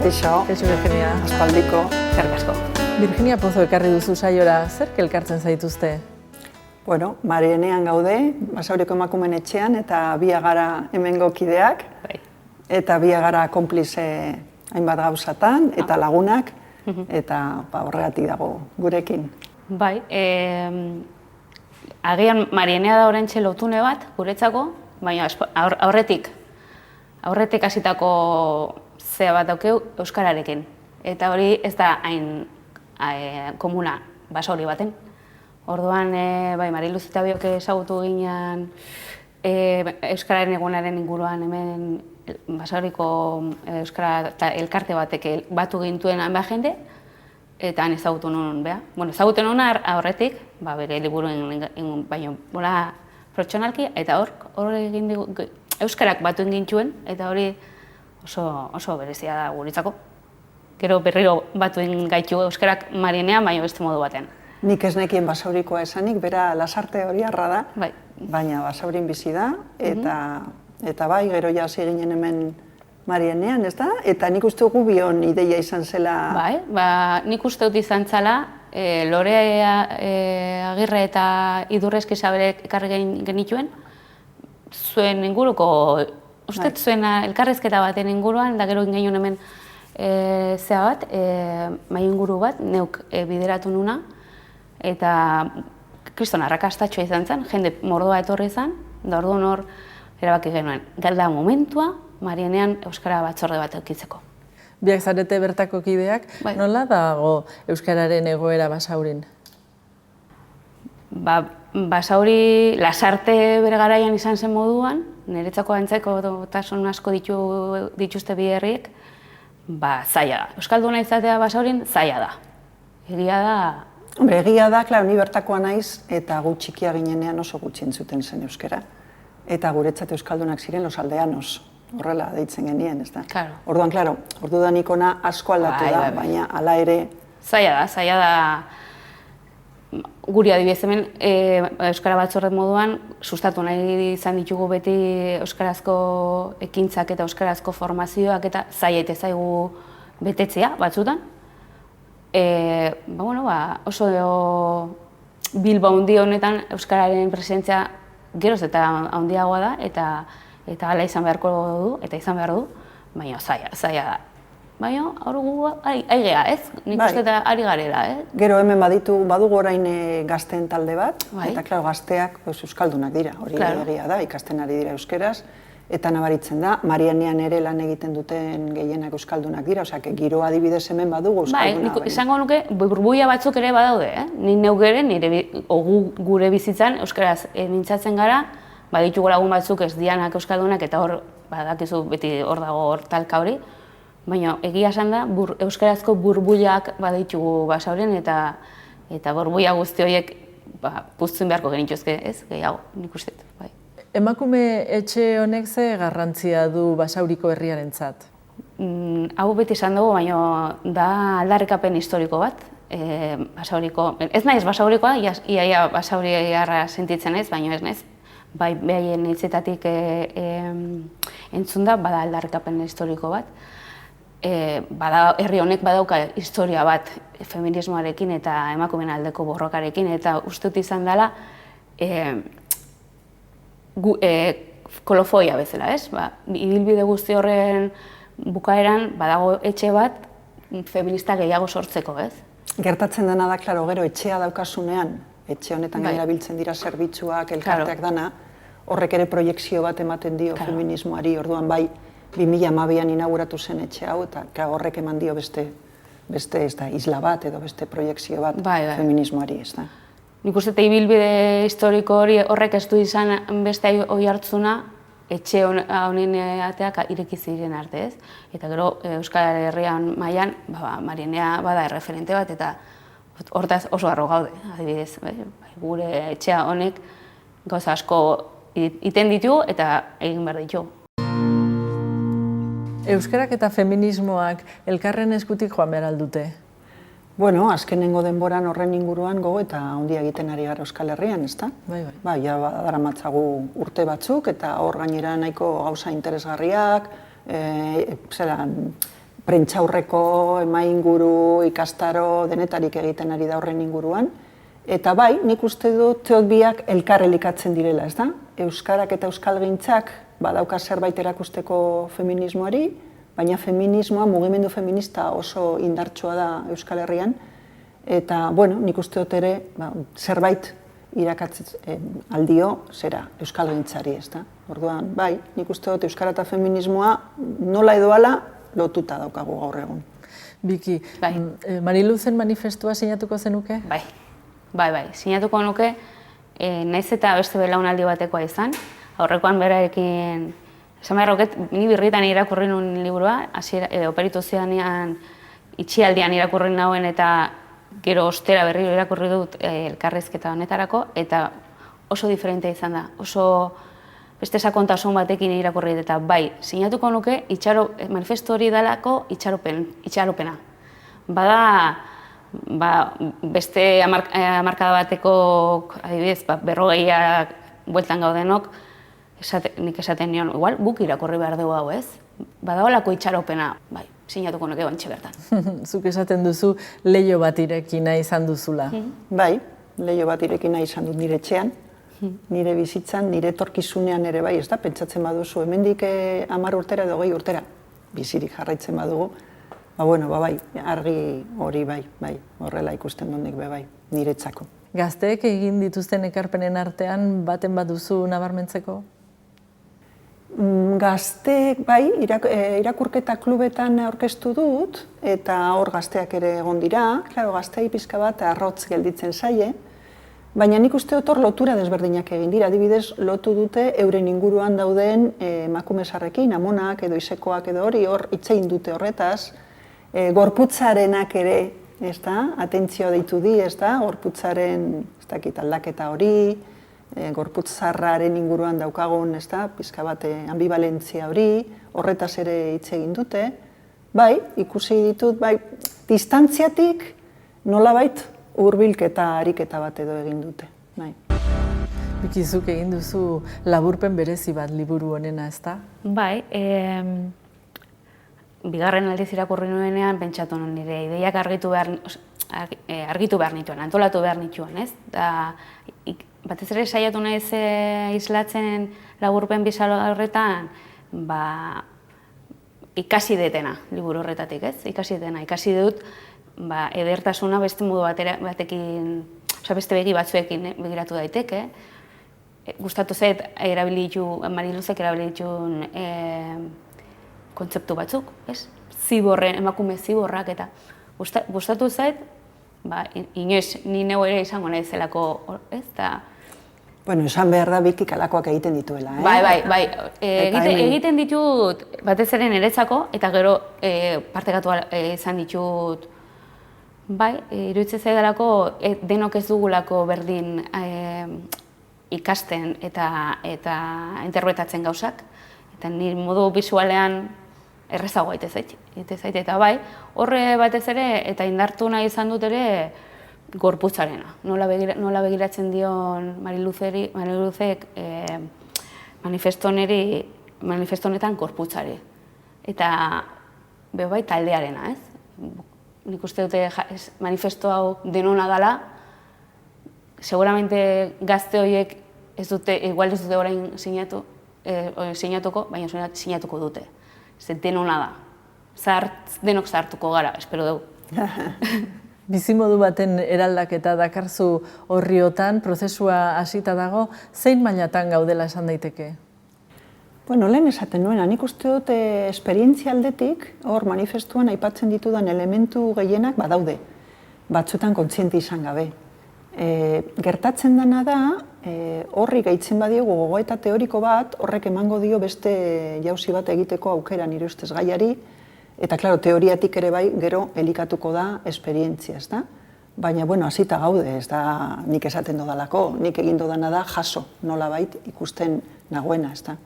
Kaixo. Kaixo, Virginia. Aspaldiko. Eskerrik asko. Virginia Pozo ekarri duzu saiora, zerk elkartzen zaituzte? Bueno, Marienean gaude, Basauriko emakumeen etxean, eta bia gara hemengo kideak, eta bia gara konplize hainbat gauzatan, eta lagunak, eta horregatik dago gurekin. Bai, agian Marienea da oraintxe lotune bat, guretzako, baina aurretik hasitako zea bat daukeu euskararekin. Eta hori ez da hain komuna Basauri baten. Orduan, bai, Mariluz eta biok ezagutu ginen euskararen egunaren inguruan hemen Basauriko euskara eta elkarte batek batu gintuen hanba jende, eta han ezagutu nuen, beha. Bueno, ezagutu nuen aurretik, bere liburuen baino, bola pertsonalki, eta hor egin euskarak batu gintuen, eta hori oso berezia da guretzako. Gero berriro batu gaitu euskarak Marienean, baina beste modu batean. Nik ez nekien Basaurikoa esanik, bera Lasarte hori arra da, baina Basaurin bizi da, eta bai, gero ja hasi ginen hemen Marienean, ez da? Eta nik uste dugu bion ideia izan zela... Bai, nik uste dut izan zela, Lore Agirre eta Idurrezki Isabelek ekarri genituen, zuen inguruko, uste zuen elkarrezketa baten inguruan, da gero ingenion hemen zea bat, mai inguru bat, neuk bideratu nuna, eta kriston arrakastatxoa izan zen, jende mordoa etorri zen, da orduan hor erabaki genuen. Galda momentua, Marienean euskara batzorde bat eukitzeko. Biak zarete bertako kideak, nola dago euskararen egoera Basaurin? Basauri Lasarte bere garaian izan zen moduan, niretzako antzeko tasun asko dituzte bi herriek, zaila da. Euskalduna izatea Basaurin zaila da. Egia da... Hombre, egia da, klar, ni bertakoa naiz, eta gu txikia ginenean oso gutxi entzuten zen euskara. Eta guretzat euskaldunak ziren los aldeanos, horrela deitzen genien, ez da? Orduan, klaro, ordudanik ona asko aldatu da, baina hala ere... Zaila da, guri adibidez hemen euskara batzorde moduan, sustatu nahi izan ditugu beti euskarazko ekintzak eta euskarazko formazioak eta zaila zaigu betetzea batzutan. Oso Bilbo handi honetan euskararen presentzia geroz eta handiagoa da, eta hala izan beharko du, eta izan behar du, baina zaila da. Baina, hor gu, aigea, ez? Nik uste eta ari garela, ez? Gero hemen badugu orain gazteen talde bat, eta klaro, gazteak euskaldunak dira, hori egia da, ikasten ari dira euskeraz, eta nabaritzen da, Marienean ere lan egiten duten gehienak euskaldunak dira, osea, giro adibidez hemen badugu euskalduna. Bai, izango nuke, burbuia batzuk ere badaude, Ni neugere, gure bizitzan euskaraz mintzatzen gara, baditugu lagun batzuk ez dianak euskaldunak, eta hor, badakizu beti hor dago hor talka hori, baina egia esan da, euskarazko burbuiak baditugu Basaurin, eta burbuia guzti horiek puztzen beharko genituzke, ez? Gehiago, nik uste, bai. Emakume etxe honek ze garrantzia du Basauriko herriarentzat? Hau beti esan dugu, baina da aldarrikapen historiko bat. Basauriko, ez naiz Basaurikoa, iaia Basauriarra sentitzen ez, baina ez naiz. Bai, behaien hitzetatik entzun da, bada aldarrikapen historiko bat. Herri honek badauka historia bat feminismoarekin eta emakumeen aldeko borrokarekin, eta uste dut izan dela kolofoia bezala, ez? Ibilbide guzti horren bukaeran badago etxe bat feminista gehiago sortzeko, ez? Gertatzen dena da, klaro, gero etxea daukasunean, etxe honetan gainera biltzen dira zerbitzuak, elkarteak dana, horrek ere proiekzio bat ematen dio feminismoari, orduan bai, 2012an inauguratu zen etxe hau, eta horrek eman dio beste isla bat edo beste proiekzio bat feminismoari, ez da? Nik uste ibilbide historiko hori horrek ez du izan beste oihartzuna etxe honen ateak ireki ziren arte, ez? Eta gero Euskal Herrian mailan Marienea bada erreferente bat, eta hortaz oso harro gaude, adibidez. Gure etxea honek gauza asko iten ditugu eta egin behar ditugu. Euskarak eta feminismoak elkarren eskutik joan behar aldute? Bueno, azkenengo denboran horren inguruan gogo eta handia egiten ari gara Euskal Herrian, ezta? Bai, ja daramatzagu urte batzuk eta hor gainera nahiko gauza interesgarriak, prentsaurreko, emainguru, ikastaro, denetarik egiten ari da horren inguruan. Eta bai, nik uste dut teok biak elkar elikatzen direla, ez da? Euskarak eta euskalgintzak badauka zerbait erakusteko feminismoari, baina feminismoa, mugimendu feminista oso indartsua da Euskal Herrian, eta, bueno, nik uste dut ere zerbait irakatzen aldio zera euskalgintzari, ez da? Orduan, bai, nik uste dut euskara eta feminismoa nola edo hala lotuta daukagu gaur egun. Biki, Mariluzen manifestua sinatuko zenuke? Bai, sinatuko nuke, naiz eta beste belaunaldi batekoa izan, aurrekoan berarekin, esan beharroket, ni birritan irakurri nuen liburua, operitu zidanean itxialdian irakurri nauen eta gero ostera berriro irakurri dut elkarrizketa honetarako, eta oso diferentea izan da, oso beste sakontasun batekin irakurri dut, eta bai, sinatuko nuke, manifestu hori dalako itxaropena. Bada, beste hamarkada bateko, adibidez, 40 bueltan gaudenok, nik esaten nion, igual, guk irakurri behar dugu hau, ez? Bada holako itxaropena, bai, sinatuko nuke bantxe bertan. Zuk esaten duzu leiho bat irekina izan duzula. Bai, leiho bat irekina izan dut nire etxean, nire bizitzan, nire etorkizunean ere bai, ez da, pentsatzen baduzu, hemendik 10 urtera edo 20 urtera, bizirik jarraitzen badugu, bai, argi hori bai, horrela ikusten dut nik bai, niretzako. Gazteek egin dituzten ekarpenen artean baten bat duzu nabarmentzeko? Gazteek, bai, irakurketa klubetan aurkeztu dut, eta hor gazteak ere egon dira, gazteai pixka bat arrotz gelditzen zaie, baina nik uste dut hor lotura desberdinak egin dira, adibidez lotu dute euren inguruan dauden emakume zaharrekin, amonak edo isekoak edo hori, hor hitzein dute horretaz, gorputzarenak ere, atentzioa deitu di, gorputzaren aldaketa hori, gorputz zarraren inguruan daukagun, pixka bat ambivalentzia hori, horretaz ere hitz egin dute. Bai, ikusi ditut, bai, distantziatik nolabait hurbilketa ariketa bat edo egin dute. Bikizuk egin duzu laburpen berezi bat liburu honena, ezta? Bai, bigarren aldiz irakurri nuenean pentsatu nire ideiak argitu behar nituen, antolatu behar nituen, ez? Batez ere saiatu naiz islatzen laburpen bizalo horretan, ikasi detena liburu horretatik, ez? Ikasi dut edertasuna beste modu batekin, beste begi batzuekin begiratu daiteke. Gustatu zait Mariluzek erabili dituen kontzeptu batzuk, ez? Emakume ziborrak eta gustatu zait, inoiz ni neu ere izango naizelako, ez? Bueno, esan behar da Bikik alakoak egiten dituela, Bai, egiten ditut batez ere niretzako, eta gero partekatu izan ditut, bai, iruditzen zaidalako denok ez dugulako berdin ikasten eta interpretatzen gauzak, eta nire modu bisualean errezagoa ite zait, eta bai, horre batez ere, eta indartu nahi izan dut ere gorputzarena. Nola begiratzen dion Mariluzek manifesto honetan gorputzari. Eta bai taldearena, ez? Nik uste dute manifesto hau denona dela, seguramente gazte horiek igual ez dute orain sinatuko, baina sinatuko dute. Denona da. Denok zahartuko gara, espero dugu. Bizimodu baten eraldaketa dakarzu horriotan, prozesua hasita dago, zein mailatan gaudela esan daiteke? Bueno, lehen esaten nuena, nik uste dut esperientzia aldetik, hor manifestuan aipatzen ditudan elementu gehienak badaude, batzutan kontziente izan gabe. Gertatzen dena da, horri gehitzen badiogu gogoeta teoriko bat, horrek emango dio beste jauzi bat egiteko aukera nire ustez gaiari, eta, klaro, teoriatik ere bai, gero elikatuko da esperientzia, ez da? Baina, bueno, hasita gaude, ez da nik esaten dodalako, nik egin dodana da jaso, nolabait ikusten nagoena, ez da?